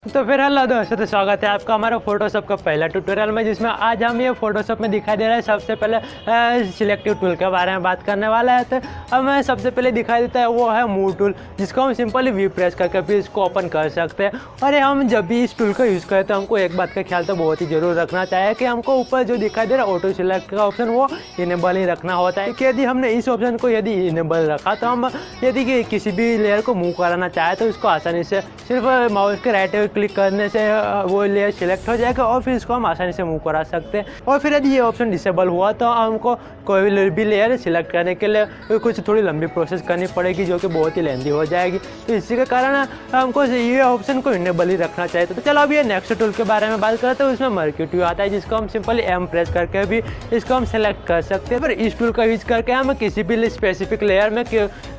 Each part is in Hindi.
तो फिर हेलो दोस्तों, तो स्वागत है आपका हमारा फोटोशॉप का पहला ट्यूटोरियल में, जिसमें आज हम ये फोटोशॉप में दिखाई दे रहा है सबसे पहले सिलेक्टिव टूल के बारे में बात करने वाला है। तो हमें सबसे पहले दिखाई देता है वो है मूव टूल, जिसको हम सिंपली वी प्रेस करके भी इसको ओपन कर सकते हैं। और ये हम जब भी इस टूल का यूज़ करें तो हमको एक बात का ख्याल तो बहुत ही ज़रूर रखना चाहिए कि हमको ऊपर जो दिखाई दे रहा है ऑटो सिलेक्ट का ऑप्शन वो इनेबल ही रखना होता है। कि यदि हमने इस ऑप्शन को यदि इनेबल रखा तो हम यदि किसी भी लेयर को मूव कराना चाहे तो उसको आसानी से सिर्फ माउस के राइट क्लिक करने से वो लेयर सिलेक्ट हो जाएगा और फिर इसको हम आसानी से मूव करा सकते हैं। और फिर यदि ये ऑप्शन डिसेबल हुआ तो हमको कोई भी लेयर सिलेक्ट करने के लिए कुछ थोड़ी लंबी प्रोसेस करनी पड़ेगी, जो कि बहुत ही लेंदी हो जाएगी। तो इसी के कारण हमको ये ऑप्शन को इनेबल ही रखना चाहिए। तो चलो अब ये नेक्स्ट टूल के बारे में बात करते हैं। उसमें मर्क्यूट्यू आता है, जिसको हम सिंपली एम प्रेस करके भी इसको हम सेलेक्ट कर सकते हैं। फिर इस टूल का यूज करके हम किसी भी स्पेसिफिक लेयर में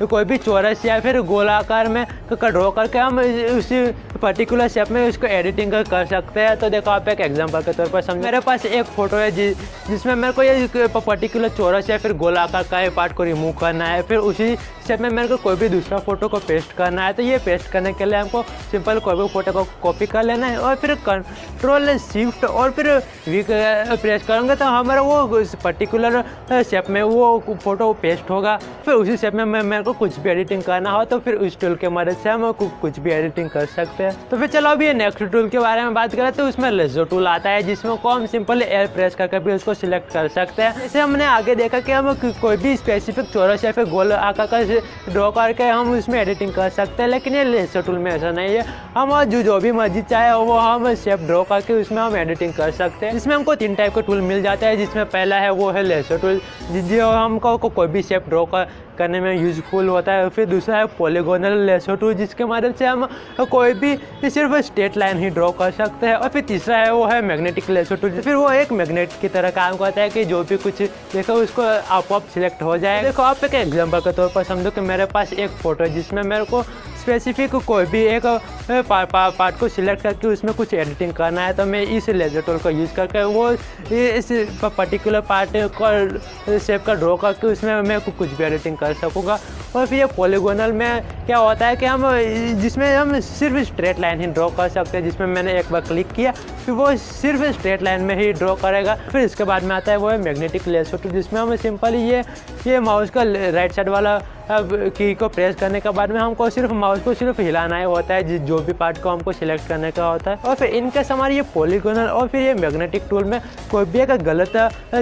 कोई भी चौरस या फिर गोलाकार में ड्रॉ करके हम उसी पर्टिकुलर शेप में उसको एडिटिंग कर सकते हैं। तो देखो, आप एक एग्जांपल के तौर पर समझो, मेरे पास एक फ़ोटो है जिसमें मेरे को ये पर्टिकुलर चौरस या फिर गोलाकार का ये पार्ट को रिमूव करना है। फिर उसी शेप में मेरे को कोई भी दूसरा फोटो को पेस्ट करना है। तो ये पेस्ट करने के लिए हमको सिंपल कोई भी फोटो को कॉपी कर लेना है और फिर कंट्रोल शिफ्ट और फिर वी प्रेस करेंगे तो हमारा वो पर्टिकुलर शेप में वो फोटो पेस्ट होगा। फिर उसी शेप में मेरे को कुछ भी एडिटिंग करना हो तो फिर उस टूल के मदद से हम कुछ भी एडिटिंग कर सकते हैं। तो फिर चलो अभी नेक्स्ट टूल के बारे में बात करें। तो उसमें लेजर टूल आता है, जिसमें को हम सिंपली एयर प्रेस करके भी उसको सिलेक्ट कर सकते हैं। जैसे हमने आगे देखा कि हम कोई भी स्पेसिफिक चौरस या फिर गोल आकार का ड्रॉ करके हम उसमें एडिटिंग कर सकते हैं, लेकिन ये लेजर टूल में ऐसा नहीं है। हम जो भी मर्जी चाहे वो हम शेप ड्रॉ करके उसमें हम एडिटिंग कर सकते हैं। इसमें हमको 3 टाइप का टूल मिल जाता है, जिसमें पहला है वो है लेजर टूल, जो हमको कोई भी शेप ड्रॉ करने में यूज़फुल होता है। फिर दूसरा है पॉलीगोनल लेजर टूल, जिसके मदद से हम कोई भी सिर्फ स्ट्रेट लाइन ही ड्रॉ कर सकते हैं। और फिर तीसरा है वो है मैग्नेटिक लेजर टूल, फिर वो एक मैग्नेट की तरह काम करता है कि जो भी कुछ देखो उसको आप सिलेक्ट हो जाए। देखो, आप एक एग्जांपल के तौर पर समझो कि मेरे पास एक फ़ोटो है जिसमें मेरे को स्पेसिफिक कोई भी एक पार्ट को सिलेक्ट करके उसमें कुछ एडिटिंग करना है। तो मैं इस लेजर टूल को यूज़ करके वो इस पर्टिकुलर पार्ट को शेप का ड्रॉ करके उसमें मैं कुछ भी एडिटिंग कर सकूँगा। और फिर ये पॉलीगोनल में क्या होता है कि जिसमें हम सिर्फ स्ट्रेट लाइन ही ड्रॉ कर सकते हैं, जिसमें मैंने एक बार क्लिक किया फिर वो सिर्फ स्ट्रेट लाइन में ही ड्रॉ करेगा। फिर इसके बाद में आता है वो है मैग्नेटिक लेजर टूल, जिसमें हम सिंपली ये माउस का राइट साइड वाला की को प्रेस करने के बाद में हमको सिर्फ माउस को सिर्फ हिलाना ही होता है, जो भी पार्ट को हमको सिलेक्ट करने का होता है। और फिर इनके हमारे ये पॉलीगोनल और फिर ये मैग्नेटिक टूल में कोई भी एक गलत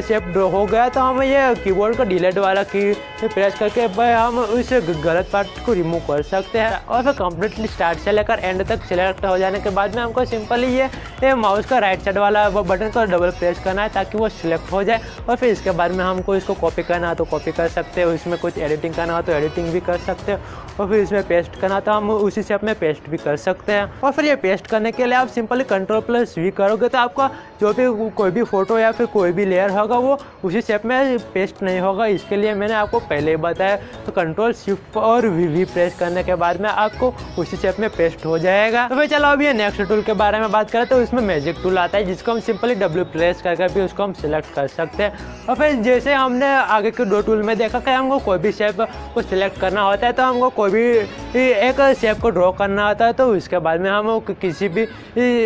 शेप ड्रॉ हो गया तो हम ये कीबोर्ड का डिलीट वाला की प्रेस करके हम उस गलत पार्ट को रिमूव कर सकते हैं। और फिर कम्प्लीटली स्टार्ट से लेकर एंड तक सिलेक्ट हो जाने के बाद में हमको सिंपली ये माउस का राइट साइड वाला वो बटन को डबल प्रेस करना है ताकि वो सिलेक्ट हो जाए। और फिर इसके बाद में हमको इसको कॉपी करना है तो कॉपी कर सकते हैं, उसमें कुछ एडिटिंग करना हो तो एडिटिंग भी कर सकते हैं। और फिर इसमें पेस्ट करना तो हम उसी शेप में पेस्ट भी कर सकते हैं। और फिर ये पेस्ट करने के लिए आप सिंपली कंट्रोल+V करोगे तो आपका जो भी कोई भी फोटो या फिर कोई भी लेयर होगा वो उसी शेप में पेस्ट नहीं होगा। इसके लिए मैंने आपको पहले ही बताया, तो कंट्रोल+Shift और V प्रेस करने के बाद में आपको उसी शेप में पेस्ट हो जाएगा। तो फिर चलो अभी ये नेक्स्ट टूल के बारे में बात करें। तो इसमें मैजिक टूल आता है, जिसको हम सिंपली W प्रेस करके भी उसको हम सिलेक्ट कर सकते हैं। और फिर जैसे हमने आगे के 2 टूल में देखा कि हमको कोई भी शेप को सिलेक्ट करना होता है तो हमको कोई भी एक शेप को ड्रॉ करना होता है, तो उसके बाद में हम किसी भी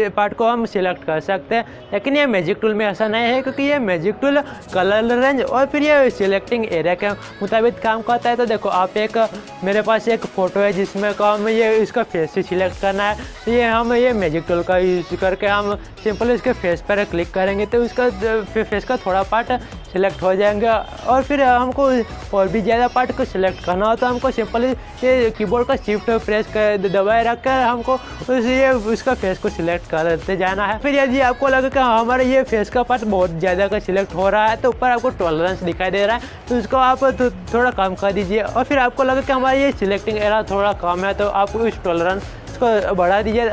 पार्ट को हम सिलेक्ट कर सकते हैं। लेकिन ये मैजिक टूल में ऐसा नहीं है, क्योंकि ये मैजिक टूल कलर रेंज और फिर ये सिलेक्टिंग एरिया के मुताबिक काम करता है। तो देखो, आप मेरे पास एक फ़ोटो है जिसमें को हम ये इसका फेस ही सिलेक्ट करना है। तो ये मैजिक टूल का यूज़ करके हम सिंपल इसके फेस पर क्लिक करेंगे तो उसका फेस का थोड़ा पार्ट सिलेक्ट हो जाएंगे। और फिर हमको और भी ज़्यादा पार्ट को सिलेक्ट करना हो तो हमको सिंपली ये कीबोर्ड का शिफ्ट प्रेस कर दबाए रख कर हमको उसका फेस को सिलेक्ट करते जाना है। फिर यदि आपको लगे कि हमारा ये फेस का पार्ट बहुत ज़्यादा का सिलेक्ट हो रहा है तो ऊपर आपको टॉलरेंस दिखाई दे रहा है, तो उसको आप थोड़ा कम कर दीजिए। और फिर आपको लगे कि हमारा ये सिलेक्टिंग एरिया थोड़ा कम है तो आप उस टॉलरेंस को बढ़ा दीजिए,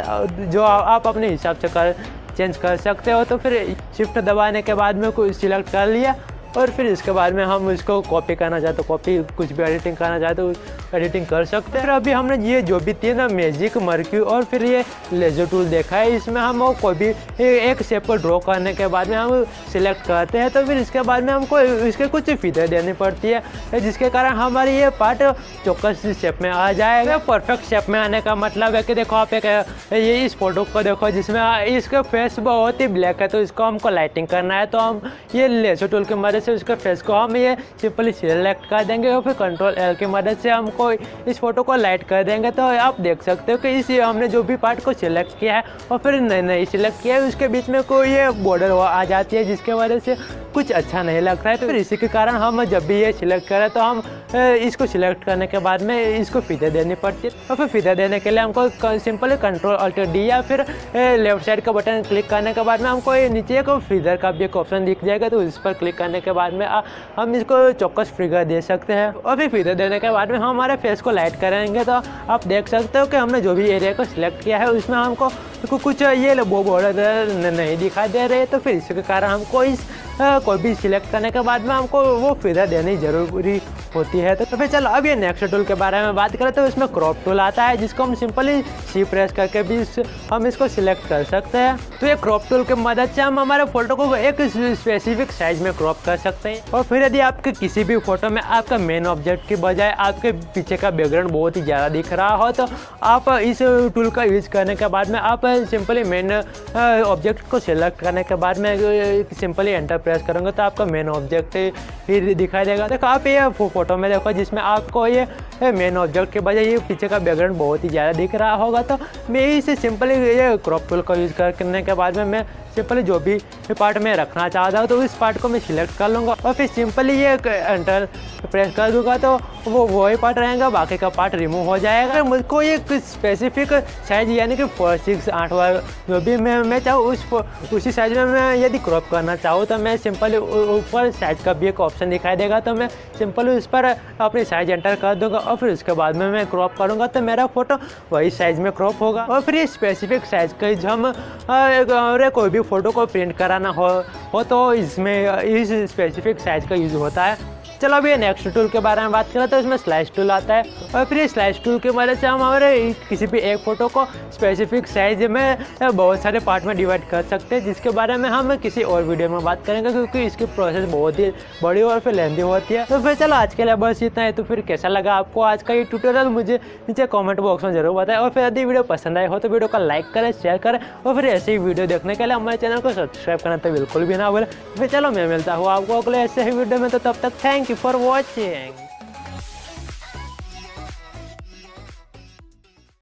जो आप अपने हिसाब से चेंज कर सकते हो। तो फिर शिफ्ट दबाने के बाद में कोई सिलेक्ट कर लिया और फिर इसके बाद में हम इसको कॉपी करना चाहते तो कॉपी, कुछ भी एडिटिंग करना चाहते तो एडिटिंग कर सकते हैं। फिर अभी हमने ये जो भी थी ना मैजिक, मर्क्यू और फिर ये लेजर टूल देखा है, इसमें हम वो कोई भी एक शेप को ड्रॉ करने के बाद में हम सिलेक्ट करते हैं तो फिर इसके बाद में हमको इसके कुछ फीचर देनी पड़ती है, जिसके कारण हमारी ये पार्ट चौकस शेप में आ जाएगा। परफेक्ट शेप में आने का मतलब है कि देखो आप एक ये इस फोटो को देखो जिसमें इसका फेस बहुत ही ब्लैक है, तो इसको हमको लाइटिंग करना है तो हम ये लेजर टूल की मदद से उसके फेस को हम ये सिंपली सिलेक्ट कर देंगे और फिर कंट्रोल एल की मदद से हमको इस फोटो को लाइट कर देंगे। तो आप देख सकते हो कि इस हमने जो भी पार्ट को सिलेक्ट किया है और फिर नहीं सिलेक्ट किया है उसके बीच में कोई ये बॉर्डर आ जाती है, जिसके वजह से कुछ अच्छा नहीं लगता है। तो फिर इसी के कारण हम जब भी ये सिलेक्ट करें तो हम इसको सिलेक्ट करने के बाद में इसको फीचर देनी पड़ती है। और फिर फीचर देने के लिए हमको सिंपली कंट्रोल अल्ट डी या फिर लेफ्ट साइड का बटन क्लिक करने के बाद में हमको नीचे एक फिगर का भी एक ऑप्शन दिख जाएगा, तो इस पर क्लिक करने के बाद में हम इसको चौकस फिगर दे सकते हैं। और फिर फिगर देने के बाद में हम हमारे फेस को लाइट करेंगे तो आप देख सकते हो कि हमने जो भी एरिया को सिलेक्ट किया है उसमें हमको कुछ ये वो बॉर्डर नहीं दिखाई दे रहे, तो फिर इसके कारण हमको कोई भी सिलेक्ट करने के बाद में हमको वो फिगर देनी जरूरी होती है। तो फिर चलो अब ये नेक्स्ट टूल के बारे में बात करें तो इसमें क्रॉप टूल आता है, जिसको हम सिंपली सी प्रेस करके भी हम इसको सिलेक्ट कर सकते हैं। तो ये क्रॉप टूल की मदद से हम हमारे फोटो को एक स्पेसिफिक साइज में क्रॉप कर सकते हैं। और फिर यदि आपके किसी भी फोटो में आपका मेन ऑब्जेक्ट की बजाय आपके पीछे का बैकग्राउंड बहुत ही ज़्यादा दिख रहा हो तो आप इस टूल का यूज करने के बाद में आप सिंपली मेन ऑब्जेक्ट को सिलेक्ट करने के बाद में सिंपली एंटर प्रेस करेंगे तो आपका मेन ऑब्जेक्ट ही दिखाई देगा। देखो आप ये फोटो में देखो जिसमें आपको ये मेन ऑब्जेक्ट के बजाय ये पीछे का बैकग्राउंड बहुत ही ज़्यादा दिख रहा होगा, तो मैं इसे सिंपली ये क्रॉप टूल का यूज़ करने के बाद में मैं सिंपली जो भी पार्ट में रखना चाहता हूँ तो इस पार्ट को मैं सिलेक्ट कर लूँगा और फिर सिंपली ये एंटर प्रेस कर दूँगा तो वही पार्ट रहेगा, बाकी का पार्ट रिमूव हो जाएगा। मुझको ये स्पेसिफिक साइज यानी कि 4, 6, 8 वाला जो भी मैं चाहूँ उसी साइज में मैं यदि क्रॉप करना चाहूँ तो मैं सिंपली ऊपर साइज का भी एक ऑप्शन दिखाई देगा, तो मैं सिंपली उस पर अपनी साइज एंटर कर दूँगा और फिर उसके बाद में मैं क्रॉप करूँगा तो मेरा फोटो वही साइज़ में क्रॉप होगा। और फिर ये स्पेसिफिक साइज़ का जो हम कोई भी फ़ोटो को प्रिंट कराना हो तो इसमें इस स्पेसिफिक साइज़ का यूज़ होता है। चलो अभी नेक्स्ट टूल के बारे में बात करें तो इसमें स्लाइस टूल आता है और फिर स्लाइस टूल की मदद से हम हमारे किसी भी एक फ़ोटो को स्पेसिफिक साइज में बहुत सारे पार्ट में डिवाइड कर सकते हैं, जिसके बारे में हम किसी और वीडियो में बात करेंगे क्योंकि इसकी प्रोसेस बहुत ही बड़ी और फिर लेंदी होती है। तो फिर चलो आज के लिए बस इतना है। तो फिर कैसा लगा आपको आज का ये ट्यूटोरियल मुझे नीचे कॉमेंट बॉक्स में जरूर बताएं और फिर यदि वीडियो पसंद आए हो तो वीडियो को लाइक करें, शेयर करें और फिर ऐसे ही वीडियो देखने के लिए हमारे चैनल को सब्सक्राइब करना तो बिल्कुल भी ना भूलें। फिर चलो मैं मिलता हूँ आपको अगले ऐसे ही वीडियो में, तो तब तक थैंक यू फॉर वॉचिंग।